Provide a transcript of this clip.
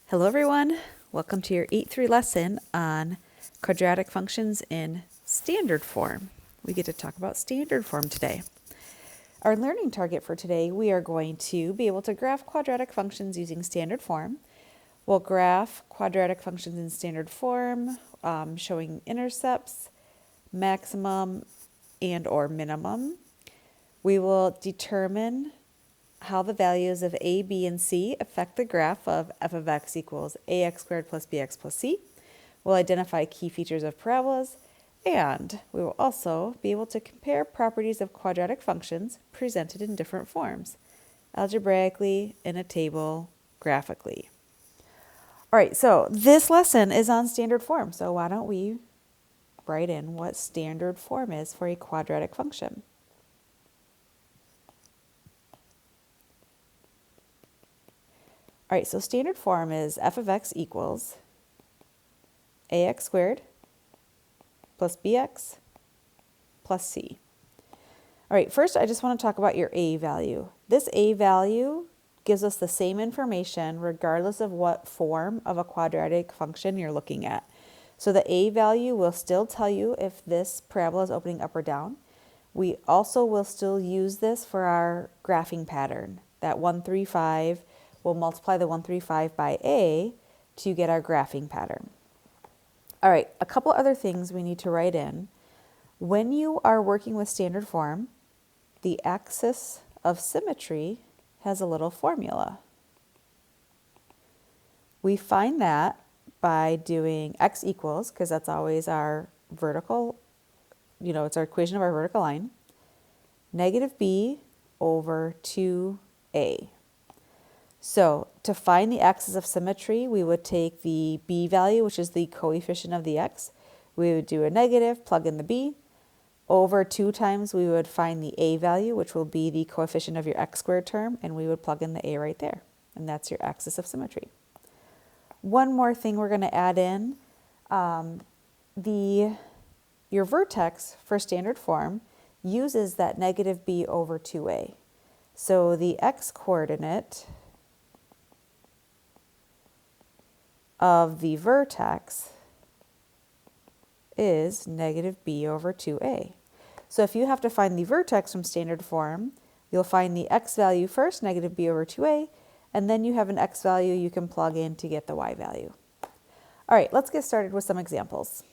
Hello everyone, welcome to your 8-3 lesson on quadratic functions in standard form. We get to talk about standard form today. Our learning target for today, we are going to be able to graph quadratic functions using standard form. We'll graph quadratic functions in standard form, showing intercepts, maximum and or minimum. We will determine how the values of a, b, and c affect the graph of f of x equals ax squared plus bx plus c. We'll identify key features of parabolas, and we will also be able to compare properties of quadratic functions presented in different forms, algebraically, in a table, graphically. All right, so this lesson is on standard form, so why don't we write in what standard form is for a quadratic function. All right, so standard form is f of x equals ax squared plus bx plus c. All right, first I just want to talk about your a value. This a value gives us the same information regardless of what form of a quadratic function you're looking at. So the a value will still tell you if this parabola is opening up or down. We also will still use this for our graphing pattern, that 1, 3, 5. We'll multiply the 1, 3, 5 by a to get our graphing pattern. All right, a couple other things we need to write in. When you are working with standard form, the axis of symmetry has a little formula. We find that by doing x equals, because that's always our vertical, it's our equation of our vertical line, negative b over 2a. So to find the axis of symmetry, we would take the b value, which is the coefficient of the x. We would do a negative, plug in the b. Over 2 times, we would find the a value, which will be the coefficient of your x squared term, and we would plug in the a right there. And that's your axis of symmetry. One more thing we're going to add in, your vertex for standard form uses that negative b over 2a. So the x coordinate of the vertex is negative b over 2a. So if you have to find the vertex from standard form, you'll find the x value first, negative b over 2a, and then you have an x value you can plug in to get the y value. All right, let's get started with some examples.